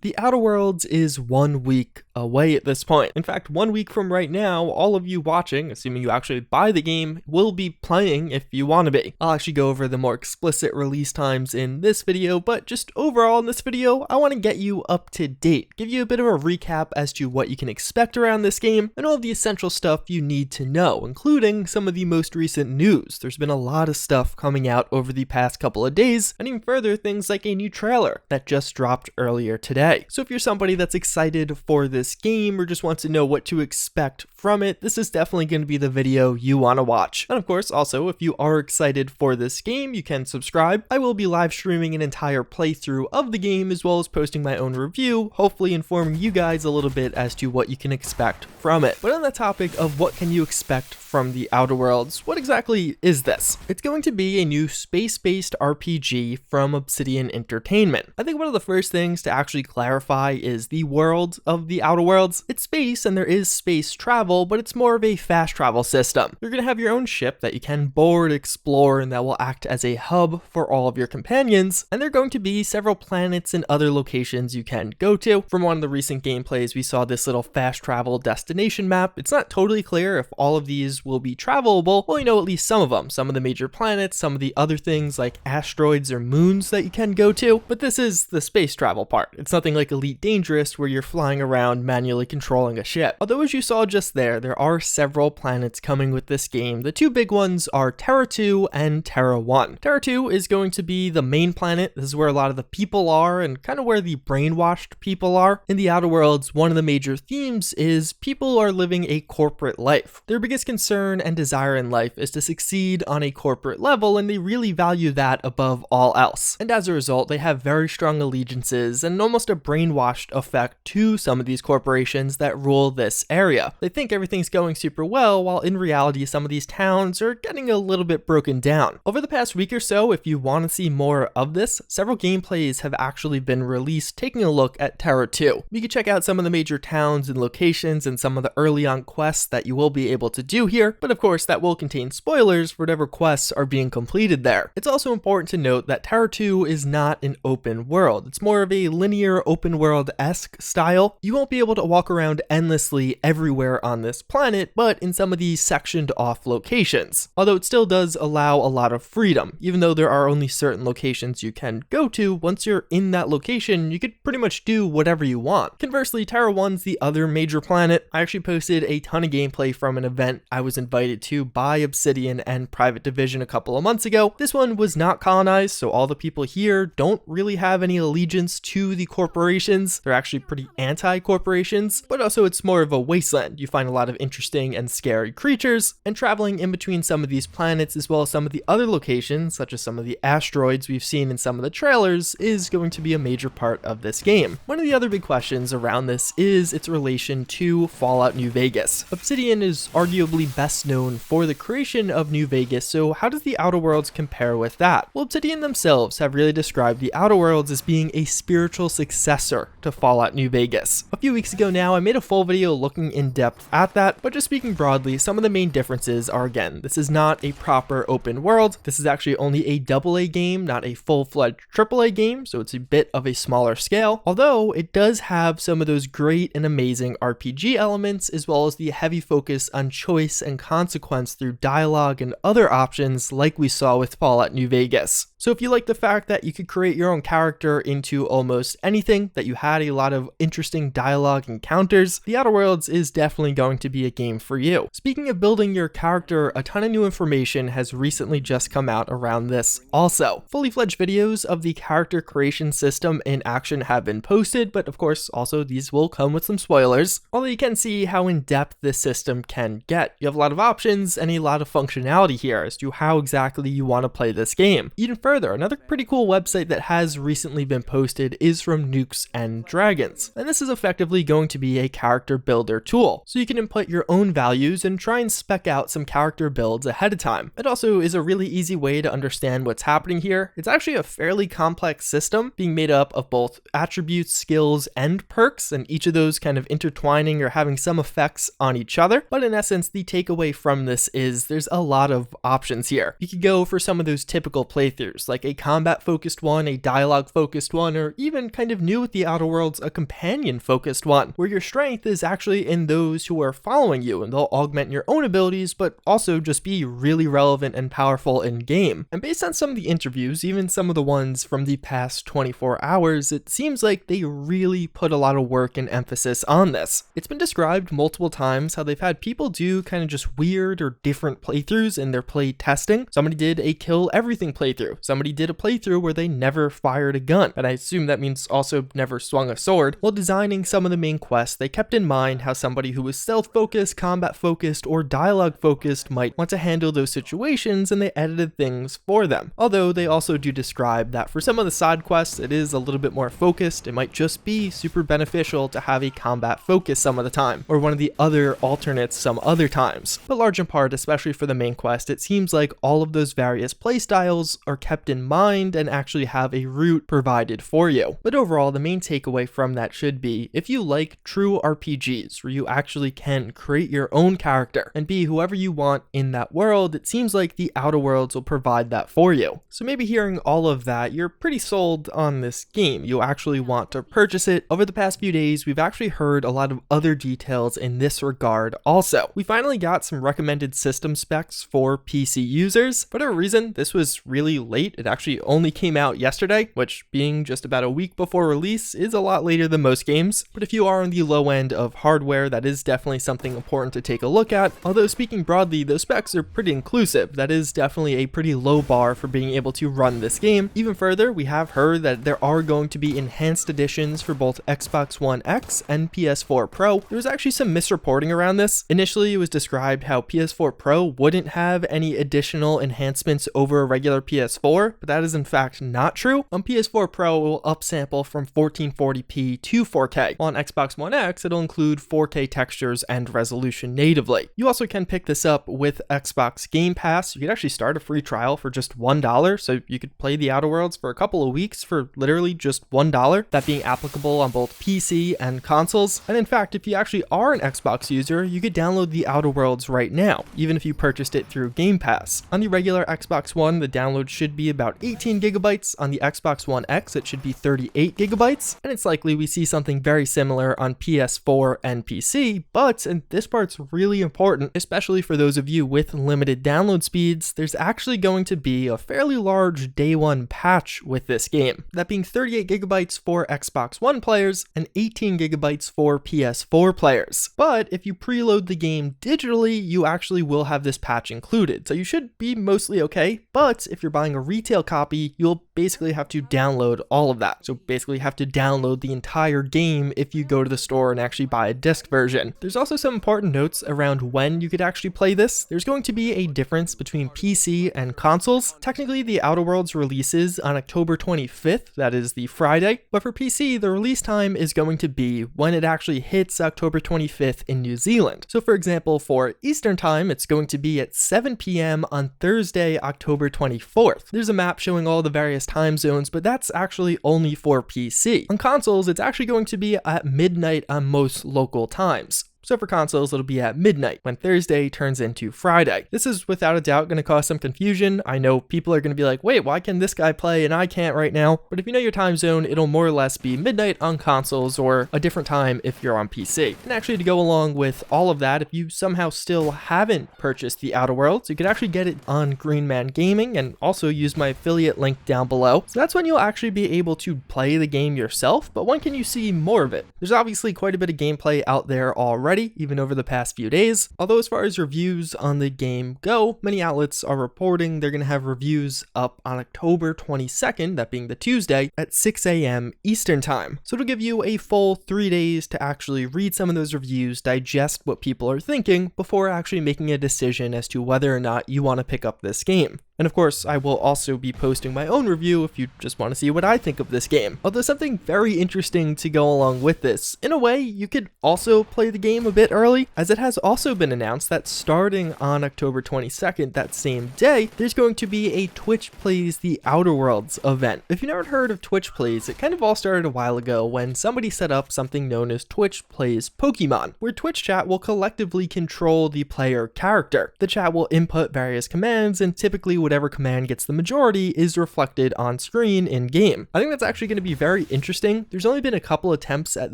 The Outer Worlds is 1 week away at this point. In fact, 1 week from right now, all of you watching, assuming you actually buy the game, will be playing if you want to be. I'll actually go over the more explicit release times in this video, but just overall in this video, I want to get you up to date, give you a bit of a recap as to what you can expect around this game, and all of the essential stuff you need to know, including some of the most recent news. There's been a lot of stuff coming out over the past couple of days, and even further, things like a new trailer that just dropped earlier today. So if you're somebody that's excited for this game or just wants to know what to expect from it, this is definitely going to be the video you want to watch. And of course, also, if you are excited for this game, you can subscribe. I will be live streaming an entire playthrough of the game as well as posting my own review, hopefully informing you guys a little bit as to what you can expect from it. But on the topic of what can you expect from the Outer Worlds, what exactly is this? It's going to be a new space-based RPG from Obsidian Entertainment. I think one of the first things to actually clarify is the world of the Outer Worlds. It's space and there is space travel, but it's more of a fast travel system. You're going to have your own ship that you can board, explore, and that will act as a hub for all of your companions, and there are going to be several planets and other locations you can go to. From one of the recent gameplays, we saw this little fast travel destination map. It's not totally clear if all of these will be travelable. Well, you know, at least some of them, some of the major planets, some of the other things like asteroids or moons that you can go to, but this is the space travel part. It's nothing like Elite Dangerous where you're flying around manually controlling a ship. Although as you saw just there are several planets coming with this game. The two big ones are Terra 2 and Terra 1. Terra 2 is going to be the main planet. This is where a lot of the people are and kind of where the brainwashed people are. In the Outer Worlds, one of the major themes is people are living a corporate life. Their biggest concern and desire in life is to succeed on a corporate level, and they really value that above all else. And as a result, they have very strong allegiances and almost a brainwashed effect to some of these corporations that rule this area. They think everything's going super well, while in reality, some of these towns are getting a little bit broken down. Over the past week or so, if you want to see more of this, several gameplays have actually been released taking a look at Terra 2. You can check out some of the major towns and locations and some of the early on quests that you will be able to do here, but of course that will contain spoilers for whatever quests are being completed there. It's also important to note that Terra 2 is not an open world. It's more of a linear open world-esque style. You won't be able to walk around endlessly everywhere on this planet, but in some of these sectioned off locations. Although it still does allow a lot of freedom. Even though there are only certain locations you can go to, once you're in that location, you could pretty much do whatever you want. Conversely, Terra 1's the other major planet. I actually posted a ton of gameplay from an event I was invited to by Obsidian and Private Division a couple of months ago. This one was not colonized, so all the people here don't really have any allegiance to the corporations. They're actually pretty anti-corporations, but also it's more of a wasteland. You find a lot of interesting and scary creatures, and traveling in between some of these planets as well as some of the other locations, such as some of the asteroids we've seen in some of the trailers, is going to be a major part of this game. One of the other big questions around this is its relation to Fallout New Vegas. Obsidian is arguably best known for the creation of New Vegas, so how does the Outer Worlds compare with that? Well, Obsidian themselves have really described the Outer Worlds as being a spiritual successor to Fallout New Vegas. A few weeks ago now, I made a full video looking in depth at that, but just speaking broadly, some of the main differences are, again, this is not a proper open world. This is actually only a AA game, not a full-fledged AAA game, so it's a bit of a smaller scale, although it does have some of those great and amazing RPG elements, as well as the heavy focus on choice and consequence through dialogue and other options like we saw with Fallout New Vegas. So if you like the fact that you could create your own character into almost anything, that you had a lot of interesting dialogue encounters, The Outer Worlds is definitely going to be a game for you. Speaking of building your character, a ton of new information has recently just come out around this also. Fully fledged videos of the character creation system in action have been posted, but of course also these will come with some spoilers. Although you can see how in depth this system can get. You have a lot of options and a lot of functionality here as to how exactly you want to play this game. Even further, another pretty cool website that has recently been posted is from Nukes and Dragons, and this is effectively going to be a character builder tool, so you can input your own values and try and spec out some character builds ahead of time. It also is a really easy way to understand what's happening here. It's actually a fairly complex system being made up of both attributes, skills, and perks, and each of those kind of intertwining or having some effects on each other. But in essence, the takeaway from this is there's a lot of options here. You could go for some of those typical playthroughs, like a combat focused one, a dialogue focused one, or even kind of new new with the Outer Worlds a companion-focused one, where your strength is actually in those who are following you, and they'll augment your own abilities, but also just be really relevant and powerful in-game. And based on some of the interviews, even some of the ones from the past 24 hours, it seems like they really put a lot of work and emphasis on this. It's been described multiple times how they've had people do kind of just weird or different playthroughs in their play testing. Somebody did a kill everything playthrough. Somebody did a playthrough where they never fired a gun, and I assume that means also never swung a sword. While designing some of the main quests, they kept in mind how somebody who was stealth-focused, combat-focused, or dialogue-focused might want to handle those situations, and they edited things for them. Although they also do describe that for some of the side quests, it is a little bit more focused. It might just be super beneficial to have a combat focus some of the time, or one of the other alternates some other times. But large in part, especially for the main quest, it seems like all of those various playstyles are kept in mind and actually have a route provided for you. But overall, the main takeaway from that should be, if you like true RPGs, where you actually can create your own character and be whoever you want in that world, it seems like the Outer Worlds will provide that for you. So maybe hearing all of that, you're pretty sold on this game. You actually want to purchase it. Over the past few days, we've actually heard a lot of other details in this regard also. We finally got some recommended system specs for PC users. For whatever reason, this was really late. It actually only came out yesterday, which being just about a week before release is a lot later than most games. But if you are on the low end of hardware, that is definitely something important to take a look at. Although speaking broadly, those specs are pretty inclusive. That is definitely a pretty low bar for being able to run this game. Even further, we have heard that there are going to be enhanced editions for both Xbox One X and PS4 Pro. There was actually some misreporting around this. Initially, it was described how PS4 Pro wouldn't have any additional enhancements over a regular PS4, but that is in fact not true. On PS4 Pro, it will upsample from 1440p to 4K. On Xbox One X, it'll include 4K textures and resolution natively. You also can pick this up with Xbox Game Pass. You could actually start a free trial for just $1, so you could play the Outer Worlds for a couple of weeks for literally just $1, that being applicable on both PC and consoles. And in fact, if you actually are an Xbox user, you could download the Outer Worlds right now, even if you purchased it through Game Pass. On the regular Xbox One, the download should be about 18 gigabytes. On the Xbox One X, it should be 38 gigabytes, and it's likely we see something very similar on PS4 and PC. But, and this part's really important, especially for those of you with limited download speeds, there's actually going to be a fairly large day one patch with this game, that being 38 gigabytes for Xbox One players and 18 gigabytes for PS4 players. But if you preload the game digitally, you actually will have this patch included, so you should be mostly okay. But if you're buying a retail copy, you'll basically have to download all of that. So basically have to download the entire game if you go to the store and actually buy a disc version. There's also some important notes around when you could actually play this. There's going to be a difference between PC and consoles. Technically, the Outer Worlds releases on October 25th, that is the Friday, but for PC, the release time is going to be when it actually hits October 25th in New Zealand. So for example, for Eastern Time, it's going to be at 7 p.m. on Thursday, October 24th. There's a map showing all the various time zones, but that's actually only for PC. On consoles, it's actually going to be at midnight on most local times. So for consoles, it'll be at midnight when Thursday turns into Friday. This is without a doubt going to cause some confusion. I know people are going to be like, wait, why can this guy play and I can't right now? But if you know your time zone, it'll more or less be midnight on consoles or a different time if you're on PC. And actually, to go along with all of that, if you somehow still haven't purchased the Outer Worlds, you could actually get it on Green Man Gaming and also use my affiliate link down below. So that's when you'll actually be able to play the game yourself, but when can you see more of it? There's obviously quite a bit of gameplay out there already, even over the past few days. Although as far as reviews on the game go, many outlets are reporting they're going to have reviews up on October 22nd, that being the Tuesday, at 6 a.m. Eastern Time. So it'll give you a full 3 days to actually read some of those reviews, digest what people are thinking, before actually making a decision as to whether or not you want to pick up this game. And of course, I will also be posting my own review if you just want to see what I think of this game. Although something very interesting to go along with this, in a way, you could also play the game a bit early, as it has also been announced that starting on October 22nd, that same day, there's going to be a Twitch Plays the Outer Worlds event. If you've never heard of Twitch Plays, it kind of all started a while ago when somebody set up something known as Twitch Plays Pokemon, where Twitch chat will collectively control the player character. The chat will input various commands and typically whatever command gets the majority is reflected on screen in game. I think that's actually going to be very interesting. There's only been a couple attempts at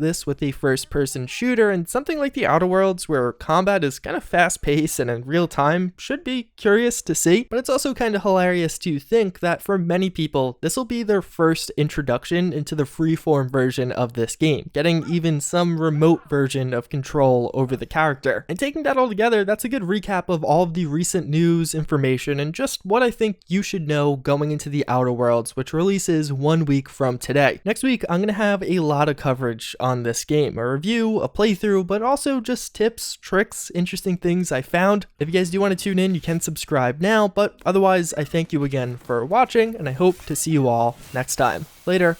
this with a first-person shooter, and something like the Outer Worlds where combat is kind of fast-paced and in real time should be curious to see. But it's also kind of hilarious to think that for many people, this will be their first introduction into the freeform version of this game, getting even some remote version of control over the character. And taking that all together, that's a good recap of all of the recent news, information, and just what I think you should know going into the Outer Worlds, which releases 1 week from today. Next week, I'm going to have a lot of coverage on this game, a review, a playthrough, but also just tips, tricks, interesting things I found. If you guys do want to tune in, you can subscribe now, but otherwise, I thank you again for watching, and I hope to see you all next time. Later.